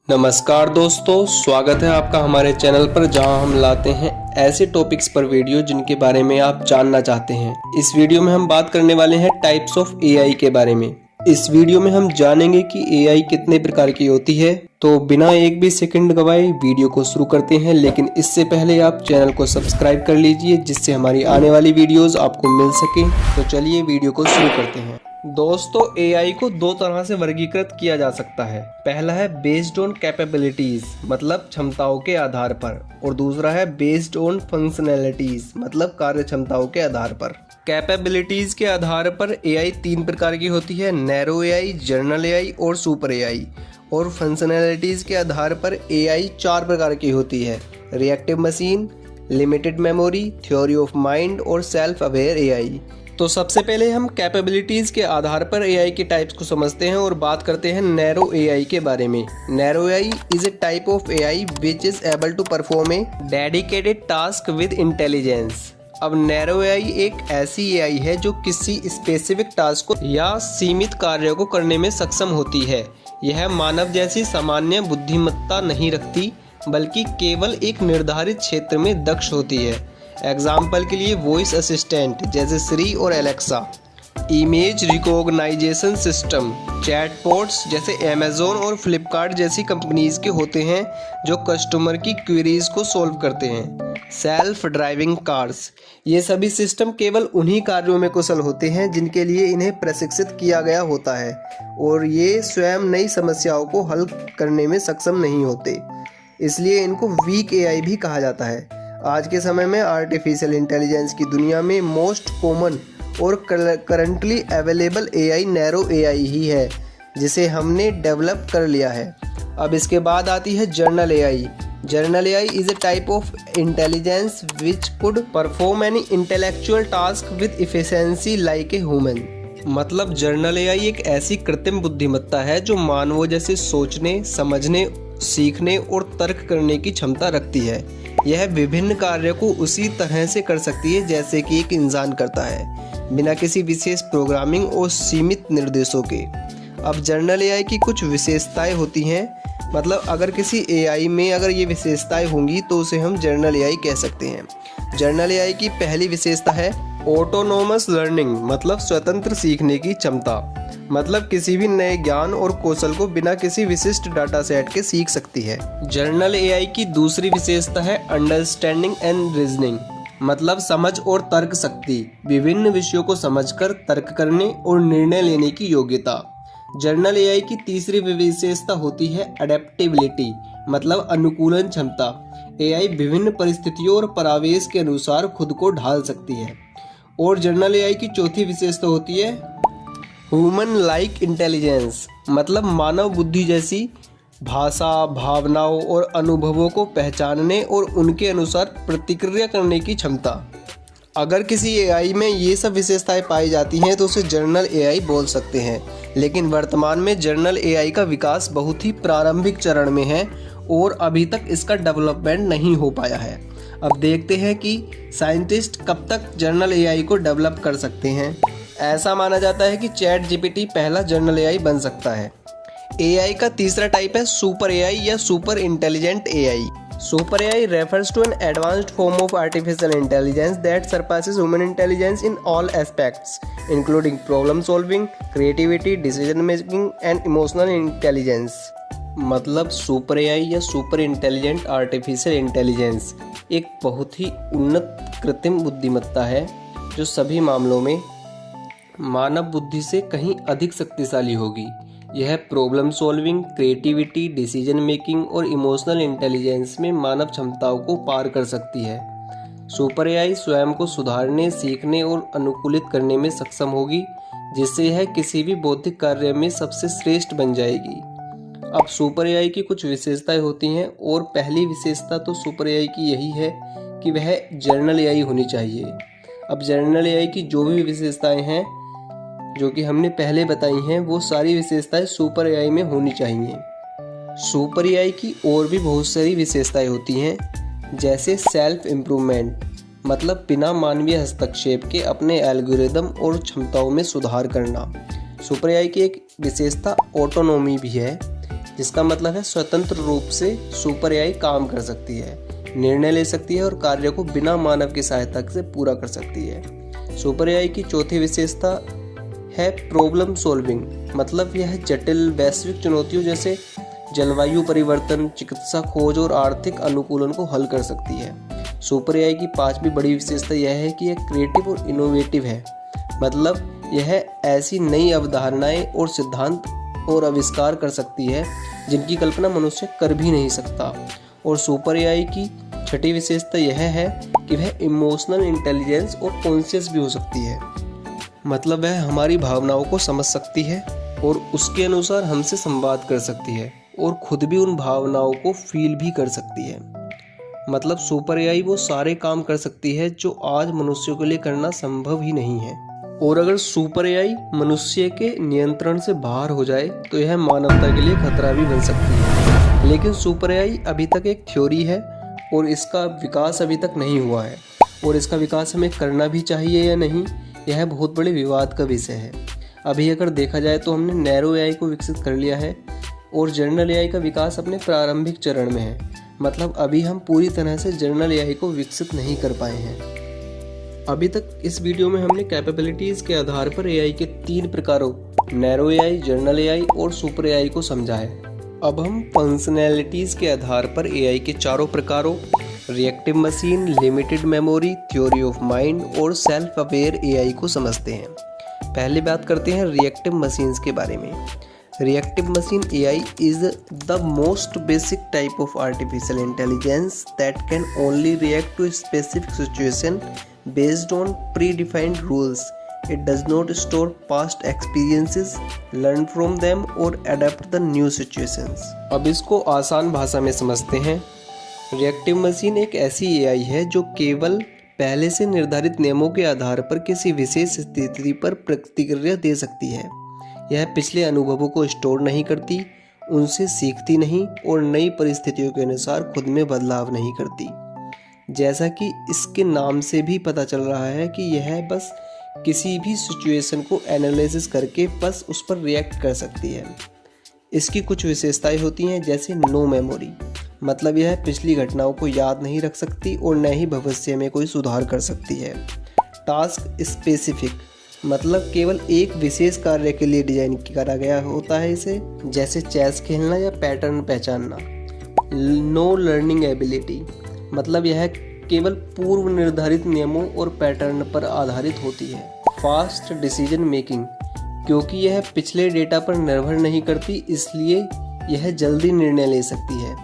नमस्कार दोस्तों, स्वागत है आपका हमारे चैनल पर जहां हम लाते हैं ऐसे टॉपिक्स पर वीडियो जिनके बारे में आप जानना चाहते हैं। इस वीडियो में हम बात करने वाले हैं टाइप्स ऑफ एआई के बारे में। इस वीडियो में हम जानेंगे कि एआई कितने प्रकार की होती है। तो बिना एक भी सेकंड गवाए वीडियो को शुरू करते हैं, लेकिन इससे पहले आप चैनल को सब्सक्राइब कर लीजिए जिससे हमारी आने वाली वीडियोस आपको मिल सके। तो चलिए वीडियो को शुरू करते हैं। दोस्तों, एआई को दो तरह से वर्गीकृत किया जा सकता है। पहला है बेस्ड ऑन कैपेबिलिटीज, मतलब क्षमताओं के आधार पर, और दूसरा है बेस्ड ऑन फंक्शनैलिटीज, मतलब कार्य क्षमताओं के आधार पर। कैपेबिलिटीज के आधार पर एआई तीन प्रकार की होती है: नैरो एआई, जनरल एआई और सुपर एआई। और फंक्शनैलिटीज के आधार पर एआई चार प्रकार की होती है: reactive machine, limited memory, theory of mind और सेल्फ अवेयर एआई। तो सबसे पहले हम कैपेबिलिटीज के आधार पर एआई के टाइप्स को समझते हैं और बात करते हैं नैरो एआई के बारे में। Narrow AI is a type of AI which is able to perform a dedicated task with intelligence. अब नैरो एआई एक ऐसी एआई है जो किसी स्पेसिफिक टास्क को या सीमित कार्यों को करने में सक्षम होती है। यह मानव जैसी सामान्य बुद्धिमत्ता नहीं रखती, बल्कि केवल एक निर्धारित क्षेत्र में दक्ष होती है। एग्जाम्पल के लिए वॉइस असिस्टेंट जैसे सिरी और Alexa, image recognization system, chatbots जैसे अमेज़न और फ्लिपकार्ट जैसी कंपनीज के होते हैं जो कस्टमर की क्वेरीज को सॉल्व करते हैं। सेल्फ ड्राइविंग कार्स, ये सभी सिस्टम केवल उन्हीं कार्यों में कुशल होते हैं जिनके लिए इन्हें प्रशिक्षित किया गया होता है, और ये स्वयं नई समस्याओं को हल करने में सक्षम नहीं होते, इसलिए इनको वीक एआई भी कहा जाता है। आज के समय में आर्टिफिशियल इंटेलिजेंस की दुनिया में मोस्ट कॉमन और currently available AI narrow AI ही है, जिसे हमने डेवलप कर लिया है। अब इसके बाद आती है general AI. General AI is a type of intelligence which could perform any intellectual task with efficiency like a human. मतलब जनरल एआई एक ऐसी कृत्रिम बुद्धिमत्ता है जो मानवों जैसे सोचने, समझने, सीखने और तर्क करने की क्षमता रखती है। यह विभिन्न कार्यों को उसी तरह से कर सकती है जैसे कि एक इंसान करता है, बिना किसी विशेष प्रोग्रामिंग और सीमित निर्देशों के। अब जनरल एआई की कुछ विशेषताएं होती हैं, मतलब अगर किसी एआई में अगर ये विशेषताएं होंगी तो उसे हम जनरल एआई कह सकते हैं। जनरल एआई की पहली विशेषता है ऑटोनोमस लर्निंग, मतलब स्वतंत्र सीखने की क्षमता। मतलब किसी भी नए ज्ञान और कौशल को बिना किसी विशिष्ट डाटा सेट के सीख सकती है। जनरल एआई की दूसरी विशेषता है अंडरस्टैंडिंग एंड रीजनिंग, मतलब समझ और तर्क शक्ति, विभिन्न विषयों को समझकर तर्क करने और निर्णय लेने की योग्यता। जनरल एआई की तीसरी विशेषता होती है अडेप्टेबिलिटी, मतलब अनुकूलन क्षमता। एआई विभिन्न परिस्थितियों और परावेश के अनुसार खुद को ढाल सकती है। और जनरल एआई की चौथी विशेषता होती है ह्यूमन लाइक इंटेलिजेंस, मतलब मानव बुद्धि जैसी भाषा, भावनाओं और अनुभवों को पहचानने और उनके अनुसार प्रतिक्रिया करने की क्षमता। अगर किसी एआई में ये सब विशेषताएं पाई जाती हैं तो उसे जनरल एआई बोल सकते हैं। लेकिन वर्तमान में जनरल एआई का विकास बहुत ही प्रारंभिक चरण में है और अभी तक इसका डेवलपमेंट नहीं हो पाया है। अब देखते हैं कि साइंटिस्ट कब तक जनरल एआई को डेवलप कर सकते हैं। ऐसा माना जाता है कि चैट जीपीटी पहला जनरल एआई बन सकता है। एआई का तीसरा टाइप है सुपर एआई या super intelligent AI. Super AI refers to an advanced form of artificial intelligence that surpasses human intelligence in all aspects, including problem solving, creativity, decision making and emotional intelligence. मतलब super AI या super intelligent artificial intelligence एक बहुत ही उन्नत कृत्रिम बुद्धिमत्ता है जो सभी मामलों में मानव बुद्धि से कहीं अधिक शक्तिशाली होगी। यह problem solving, creativity, decision making और इमोशनल इंटेलिजेंस में मानव क्षमताओं को पार कर सकती है। सुपर एआई स्वयं को सुधारने, सीखने और अनुकूलित करने में सक्षम होगी, जिससे यह किसी भी बौद्धिक कार्य में सबसे श्रेष्ठ बन जाएगी। अब सुपर एआई की कुछ विशेषताएं होती हैं, और पहली विशेषता तो सुपर एआई की यही है कि वह जनरल एआई होनी चाहिए। अब जनरल एआई की जो भी विशेषताएं हैं जो कि हमने पहले बताई हैं, वो सारी विशेषताएं सुपर एआई में होनी चाहिए। सुपर एआई की और भी बहुत सारी विशेषताएं होती हैं, जैसे सेल्फ इम्प्रूवमेंट, मतलब बिना मानवीय हस्तक्षेप के अपने एल्गोरिदम और क्षमताओं में सुधार करना। सुपर एआई की एक विशेषता ऑटोनोमी भी है, जिसका मतलब है स्वतंत्र रूप से सुपर एआई काम कर सकती है, निर्णय ले सकती है और कार्य को बिना मानव की सहायता से पूरा कर सकती है। सुपर एआई की चौथी विशेषता है प्रॉब्लम सॉल्विंग, मतलब यह जटिल वैश्विक चुनौतियों जैसे जलवायु परिवर्तन, चिकित्सा खोज और आर्थिक अनुकूलन को हल कर सकती है। सुपर एआई की पांचवी बड़ी विशेषता यह है कि यह क्रिएटिव और इनोवेटिव है, मतलब यह ऐसी नई अवधारणाएं और सिद्धांत और आविष्कार कर सकती है जिनकी कल्पना मनुष्य कर भी नहीं सकता। और सुपर एआई की छठी विशेषता यह है कि वह इमोशनल इंटेलिजेंस और कॉन्शियस भी हो सकती है, मतलब वह हमारी भावनाओं को समझ सकती है और उसके अनुसार हमसे संवाद कर सकती है और खुद भी उन भावनाओं को फील भी कर सकती है। मतलब सुपर एआई वो सारे काम कर सकती है जो आज मनुष्यों के लिए करना संभव ही नहीं है। और अगर सुपर एआई मनुष्य के नियंत्रण से बाहर हो जाए तो यह मानवता के लिए खतरा भी बन सकती है। लेकिन सुपर एआई अभी तक एक थ्योरी है और इसका विकास अभी तक नहीं हुआ है, और इसका विकास हमें करना भी चाहिए या नहीं, यह बहुत बड़े विवाद का विषय है। अभी अगर देखा जाए तो हमने नैरो एआई को विकसित कर लिया है और जनरल एआई का विकास अपने प्रारंभिक चरण में है, मतलब अभी हम पूरी तरह से जनरल एआई को विकसित नहीं कर पाए हैं। अभी तक इस वीडियो में हमने कैपेबिलिटीज़ के आधार पर एआई के 3 प्रकारों नैरो एआई, जनरल एआई और सुपर एआई को समझा है। अब हम फंक्शनैलिटीज़ के आधार पर एआई के 4 प्रकारों reactive machine, limited memory, theory of mind और सेल्फ अवेयर एआई को समझते हैं। पहले बात करते हैं रिएक्टिव मशीन्स के बारे में। Reactive machine AI is the most basic type of artificial intelligence that can only react to a specific situation based on predefined rules. It does not store past experiences, learn from them or adapt the new situations. अब इसको आसान भाषा में समझते हैं। Reactive machine एक ऐसी AI है जो केवल पहले से निर्धारित नियमों के आधार पर किसी विशेष स्थिति पर प्रतिक्रिया दे सकती है। यह पिछले अनुभवों को स्टोर नहीं करती, उनसे सीखती नहीं और नई परिस्थितियों के अनुसार खुद में बदलाव नहीं करती। जैसा कि इसके नाम से भी पता चल रहा है कि यह बस किसी भी सिचुएशन को एनालिसिस करके बस उस पर रिएक्ट कर सकती है। इसकी कुछ विशेषताएं होती हैं, जैसे नो मेमोरी, मतलब यह पिछली घटनाओं को याद नहीं रख सकती और न ही भविष्य में कोई सुधार कर सकती है। टास्क स्पेसिफिक, मतलब केवल एक विशेष कार्य के लिए डिजाइन करा गया होता है इसे, जैसे चेस खेलना या पैटर्न पहचानना। नो लर्निंग एबिलिटी, मतलब यह केवल पूर्व निर्धारित नियमों और पैटर्न पर आधारित होती है। फास्ट डिसीजन मेकिंग, क्योंकि यह पिछले डेटा पर निर्भर नहीं करती इसलिए यह जल्दी निर्णय ले सकती है।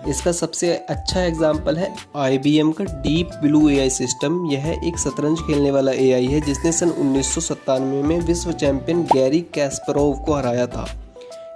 इसका सबसे अच्छा एग्जाम्पल है IBM का डीप ब्लू एआई सिस्टम। यह एक शतरंज खेलने वाला एआई है जिसने सन 1997 में विश्व चैंपियन गैरी कैस्परोव को हराया था।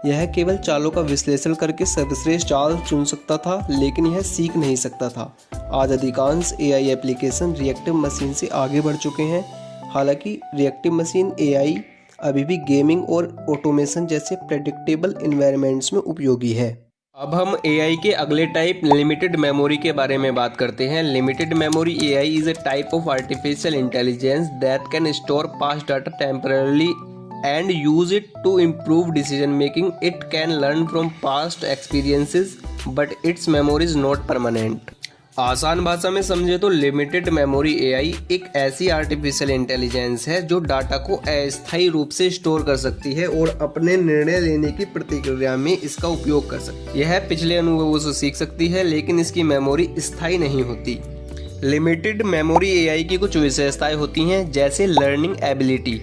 यह केवल चालों का विश्लेषण करके सर्वश्रेष्ठ चाल चुन सकता था, लेकिन यह सीख नहीं सकता था। आज अधिकांश एआई एप्लीकेशन रिएक्टिव मशीन से आगे बढ़ चुके हैं। हालांकि रिएक्टिव मशीन एआई अभी भी गेमिंग और ऑटोमेशन जैसे प्रेडिक्टेबल एनवायरनमेंट्स में उपयोगी है। अब हम एआई के अगले टाइप लिमिटेड मेमोरी के बारे में बात करते हैं। Limited memory AI is a type of artificial intelligence that can store past data temporarily and use it to improve decision making. It can learn from past experiences but its memory is not permanent. आसान भाषा में समझे तो limited memory AI एक ऐसी artificial intelligence है जो data को अस्थायी रूप से स्टोर कर सकती है और अपने निर्णय लेने की प्रतिक्रिया में इसका उपयोग कर सकती है। यह पिछले अनुभवों से सीख सकती है, लेकिन इसकी मेमोरी स्थायी नहीं होती। लिमिटेड मेमोरी एआई की कुछ विशेषताएं होती हैं, जैसे लर्निंग एबिलिटी,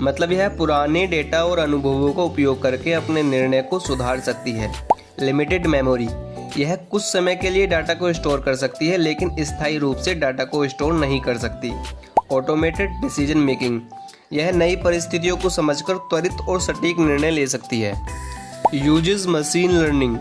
मतलब यह पुराने डेटा और अनुभवों का उपयोग करके अपने निर्णय को सुधार सकती है। लिमिटेड मेमोरी, यह कुछ समय के लिए डाटा को स्टोर कर सकती है लेकिन स्थायी रूप से डाटा को स्टोर नहीं कर सकती। ऑटोमेटेड डिसीजन मेकिंग, यह नई परिस्थितियों को समझकर त्वरित और सटीक निर्णय ले सकती है। यूजेस मशीन लर्निंग,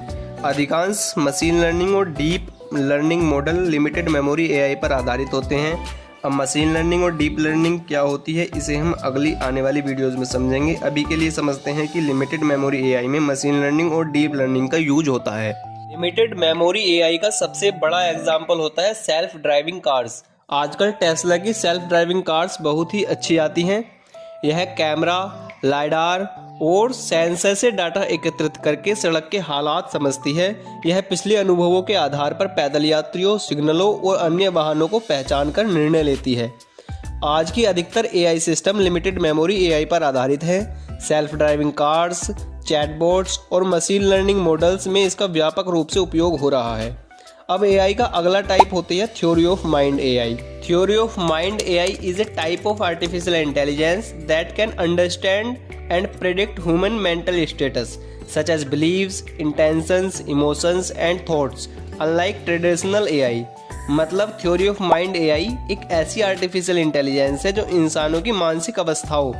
अधिकांश मशीन लर्निंग और deep learning model limited memory AI पर आधारित होते हैं। अब मशीन लर्निंग और डीप लर्निंग क्या होती है इसे हम अगली आने वाली वीडियोस में समझेंगे। अभी के लिए समझते हैं कि लिमिटेड मेमोरी एआई में मशीन लर्निंग और डीप लर्निंग का यूज होता है। लिमिटेड मेमोरी एआई का सबसे बड़ा एग्जाम्पल होता है सेल्फ ड्राइविंग कार्स। आजकल टेस्ला की सेल्फ ड्राइविंग कार्स बहुत ही अच्छी आती हैं। यह कैमरा, लाइडार और सेंसर से डाटा एकत्रित करके सड़क के हालात समझती है। यह पिछले अनुभवों के आधार पर पैदल यात्रियों, सिग्नलों और अन्य वाहनों को पहचान कर निर्णय लेती है। आज की अधिकतर AI system limited memory AI पर आधारित है। सेल्फ ड्राइविंग कार्स, चैटबॉट्स और मशीन लर्निंग मॉडल्स में इसका व्यापक रूप से उपयोग हो रहा है। अब एआई का अगला टाइप होती है theory of mind AI. Theory of mind AI is a type of artificial intelligence that can understand and predict human mental status such as beliefs, intentions, emotions and thoughts unlike traditional AI। मतलब theory of mind AI एक ऐसी artificial intelligence है जो इंसानों की मानसिक अवस्थाओं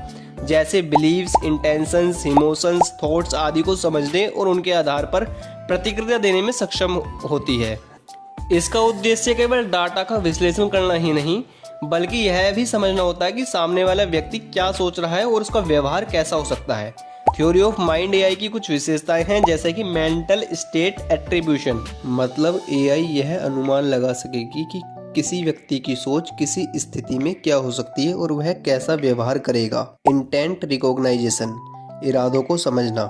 जैसे बिलीव्स, इंटेंशंस, इमोशंस, थॉट्स आदि को समझने और उनके आधार पर प्रतिक्रिया देने में सक्षम होती है। इसका उद्देश्य केवल डाटा का विश्लेषण करना ही नहीं बल्कि यह भी समझना होता है कि सामने वाला व्यक्ति क्या सोच रहा है और उसका व्यवहार कैसा हो सकता है। थ्योरी ऑफ माइंड एआई की कुछ विशेषताएं हैं जैसे कि मेंटल स्टेट एट्रीब्यूशन, मतलब एआई यह अनुमान लगा सकेगी कि किसी व्यक्ति की सोच किसी स्थिति में क्या हो सकती है और वह कैसा व्यवहार करेगा। इंटेंट रिकॉग्नाइजेशन, इरादों को समझना,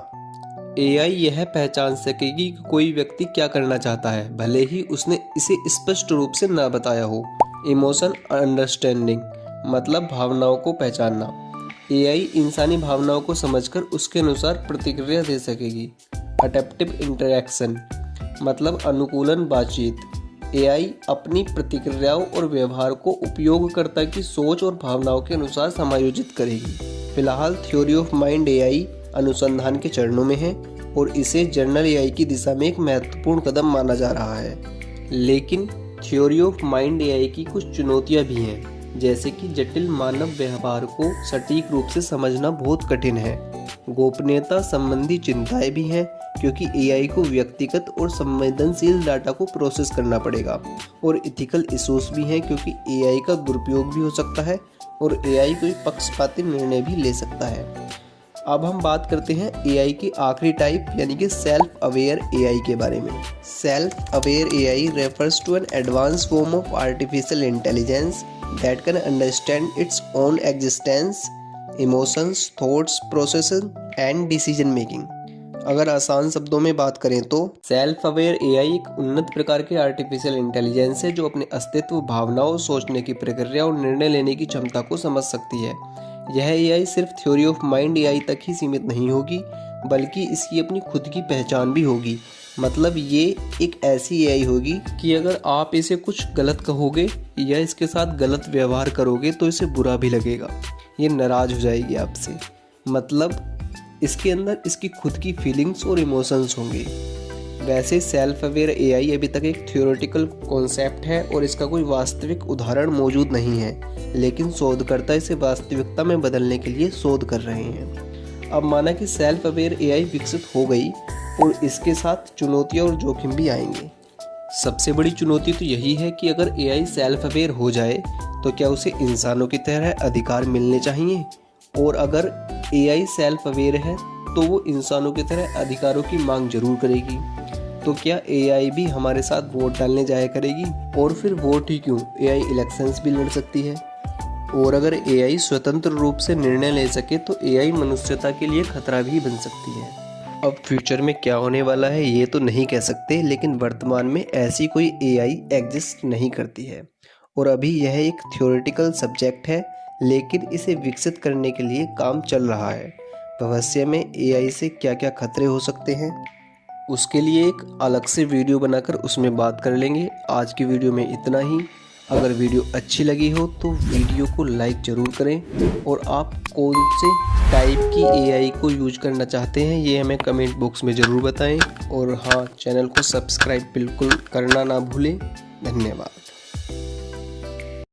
एआई यह पहचान सकेगी कि कोई व्यक्ति क्या करना चाहता है भले ही उसने इसे स्पष्ट रूप से न बताया हो। इमोशन अंडरस्टैंडिंग, मतलब भावनाओं को पहचानना, एआई इंसानी भावनाओं को समझकर उसके अनुसार प्रतिक्रिया दे सकेगी। अडेप्टिव इंटरैक्शन, मतलब अनुकूलन बातचीत, एआई अपनी प्रतिक्रियाओं और व्यवहार को उपयोगकर्ता की सोच और भावनाओं के अनुसार समायोजित करेगी। फिलहाल थ्योरी ऑफ माइंड एआई अनुसंधान के चरणों में है और इसे जनरल एआई की दिशा में एक महत्वपूर्ण कदम माना जा रहा है। लेकिन थ्योरी ऑफ माइंड एआई की कुछ चुनौतियां भी हैं, जैसे कि जटिल मानव व्यवहार को सटीक रूप से समझना बहुत कठिन है। गोपनीयता संबंधी चिंताएं भी हैं क्योंकि एआई को व्यक्तिगत और संवेदनशील डाटा को प्रोसेस करना पड़ेगा। और इथिकल इश्यूज भी हैं क्योंकि एआई का दुरुपयोग भी हो सकता है और एआई कोई पक्षपाती निर्णय भी ले सकता है। अब हम बात करते हैं एआई की आखिरी टाइप यानी कि सेल्फ अवेयर एआई के बारे में। Self aware AI refers to an advance form of artificial intelligence that can understand its own existence, emotions, thoughts, processing and decision making. अगर आसान शब्दों में बात करें तो सेल्फ अवेयर एआई एक उन्नत प्रकार की आर्टिफिशियल इंटेलिजेंस है जो अपने अस्तित्व, भावनाओं, सोचने की प्रक्रिया और निर्णय लेने की क्षमता को समझ सकती है। यह एआई सिर्फ थ्योरी ऑफ माइंड एआई तक ही सीमित नहीं होगी बल्कि इसकी अपनी खुद की पहचान भी होगी। मतलब ये एक ऐसी एआई होगी कि अगर आप इसे कुछ गलत कहोगे या इसके साथ गलत व्यवहार करोगे तो इसे बुरा भी लगेगा, ये नाराज हो जाएगी आपसे। मतलब इसके अंदर इसकी खुद की फीलिंग्स और इमोशंस होंगे। वैसे सेल्फ अवेयर एआई अभी तक एक थ्योरेटिकल कॉन्सेप्ट है और इसका कोई वास्तविक उदाहरण मौजूद नहीं है, लेकिन शोधकर्ता इसे वास्तविकता में बदलने के लिए शोध कर रहे हैं। अब माना कि सेल्फ अवेयर एआई विकसित हो गई और इसके साथ चुनौतियां और जोखिम भी आएंगे। सबसे बड़ी चुनौती तो यही है कि अगर एआई सेल्फ अवेयर हो जाए तो क्या उसे इंसानों की तरह अधिकार मिलने चाहिए, और अगर एआई सेल्फ अवेयर है तो वो इंसानों की तरह अधिकारों की मांग जरूर करेगी। तो क्या एआई भी हमारे साथ वोट डालने जाया करेगी? और फिर वोट ही क्यों, एआई इलेक्शंस भी लड़ सकती है। और अगर एआई स्वतंत्र रूप से निर्णय ले सके तो एआई मनुष्यता के लिए खतरा भी बन सकती है। अब फ्यूचर में क्या होने वाला है ये तो नहीं कह सकते, लेकिन वर्तमान में ऐसी कोई एआई एग्जिस्ट नहीं करती है और अभी यह एक थ्योरेटिकल सब्जेक्ट है, लेकिन इसे विकसित करने के लिए काम चल रहा है। भविष्य में एआई से क्या क्या खतरे हो सकते हैं उसके लिए एक अलग से वीडियो बनाकर उसमें बात कर लेंगे। आज की वीडियो में इतना ही। अगर वीडियो अच्छी लगी हो तो वीडियो को लाइक ज़रूर करें और आप कौन से टाइप की एआई को यूज करना चाहते हैं ये हमें कमेंट बॉक्स में ज़रूर बताएं। और हाँ, चैनल को सब्सक्राइब बिल्कुल करना ना भूलें। धन्यवाद।